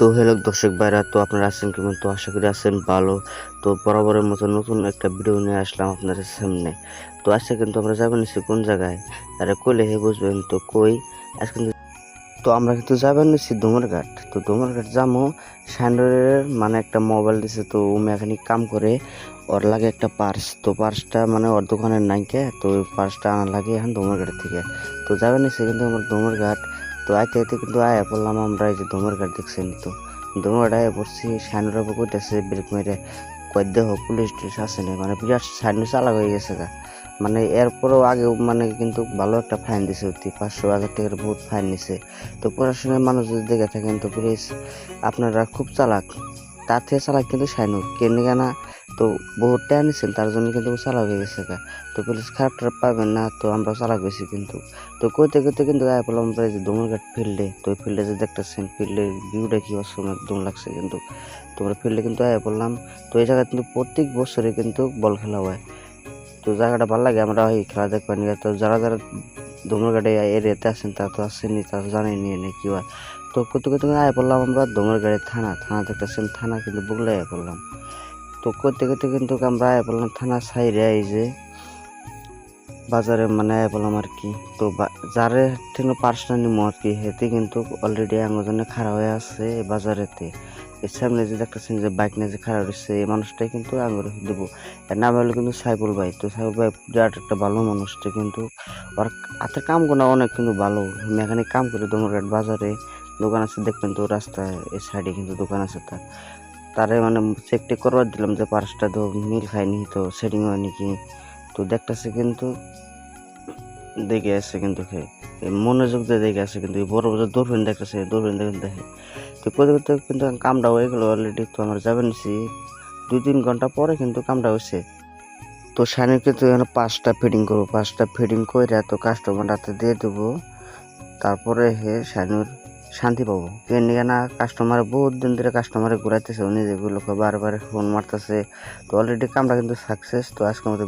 তো হ্যালো দর্শক ভাইরা, তো আপনারা আছেন কেমন? তো আশা করি আছেন ভালো। তো বরাবরের মতো নতুন একটা ভিডিও নিয়ে আসলাম আপনাদের সামনে। তো আজকে কিন্তু আমরা যাবেন নিচ্ছি কোন জায়গায়, আরে কইলে হে বুঝবেন তো কই। আজকে তো আমরা কিন্তু যাবেন নিচ্ছি ডুমারঘাট। তো ডুমারঘাট যাবো, স্যান্ডেলের মানে একটা মোবাইল দিছে, তো ও মেকানিক কাম করে, ওর লাগে একটা পার্স। তো পার্সটা মানে ওর দোকানের নাইকে, তো ওই পার্সটা আনা লাগে এখন ডুমারঘাট থেকে। তো যাবেন নিচ্ছি কিন্তু আমরা ডুমারঘাট। তো আইতে আইতে কিন্তু আয়া পড়লাম আমরা এই যে ডুমারঘাট দেখছেন। তো ডুমারঘাট আয়া পড়ছি, সাইনরা কইতেছে ব্রেক মেরে কই দেহ পুলিশ টুলিশ আসে না, মানে বিরাট সাইন চালা হয়ে গেছে গা। মানে এরপরেও আগেও মানে কিন্তু ভালো একটা ফাইন দিছে, অতি 500,000 টাকার বহুত ফাইন নিছে। তো পড়াশোনার মানুষ যদি দেখে থাকেন তো প্লিজ আপনারা খুব চালাক, তার থেকে চালাক কিন্তু সাইনুর কেন না। তো বহুত টাকা নিচ্ছেন তার জন্য কিন্তু চালাক হয়ে গেছে গা। তো প্লিজ খারাপ টারাপ পাবেন না, তো আমরা চালাক বেশি কিন্তু। তো কইতে কইতে কিন্তু আয় বললাম আমরা এই যে ডুমুরঘাট ফিল্ডে। তো ওই ফিল্ডে যে দেখতেছেন ফিল্ডের ভিউটা কি অসম একদম লাগছে কিন্তু। তোমরা ফিল্ডে কিন্তু আয় বললাম। তো এই জায়গায় কিন্তু প্রত্যেক বছরে কিন্তু বল খেলা হয়। তো জায়গাটা ভালো লাগে, আমরা ওই খেলা দেখবেন। তো যারা যারা ডুমুরঘাটে এরিয়াতে আছেন তা তো আসেনি, তা তো জানেনি এনে কি হয়। তো করতে করতে আয় পড়লাম আমরা ডুমুরঘাটে থানা দেখতেছেন, থানা কিন্তু বুগলে আয় পড়লাম। তো করতে করতে কিন্তু আমরা আয় পড়লাম থানা সাইডে, এই যে বাজারে মানে আয় পড়লাম আর কি। তো যারে থেকে পার্সোনাল নিমো আর কি, হেতে কিন্তু অলরেডি আঙ্গজনে খাড়া হয়ে আছে বাজারেতে। এর সামনে যে দেখতেছেন যে বাইক নিয়ে যে খাড়া রয়েছে, এই মানুষটাই কিন্তু আঙুরে দেবো। এর নাম হলো কিন্তু সাইবুল ভাই। তো সাইবুল ভাই বিরাট একটা ভালো মানুষটা কিন্তু, ওর হাতে কাম গোনা অনেক কিন্তু ভালো। মেকানিক কাম করে ডুমুরঘাট বাজারে দোকান আছে, দেখবেন তো রাস্তায় এই সাইডে কিন্তু দোকান আছে তার। তারে মানে চেক টেক করবার দিলাম যে পার্সটা তো মিল খায়নি, তো সেটিং হয়নি কি। তো দেখতেছে কিন্তু দেখে আসছে কিন্তু মনোযোগ দিয়ে দেখে আসছে কিন্তু, বড় বড় দূরবীন দেখতেছে, দূরবীন দেখে দেখে। তো করতে করতে কিন্তু কামটা হয়ে গেলো অলরেডি। তো আমরা যাবেন নিছি 2-3 ঘন্টা পরে কিন্তু কামটা হয়েছে। তো শানির কিন্তু এখানে 5টা ফিটিং করবো, 5টা ফিটিং করে তো কাস্টমার হাতে দিয়ে দেবো। তারপরে হে শানুর শান্তি পাবো। কেন না কাস্টমার বহুত দিন ধরে কাস্টমারে ঘুরাইতেছে, উনি যেগুলো বারবার ফোন মারতেছে। তো অলরেডি কামটা কিন্তু সাকসেস। তো আজকে আমাদের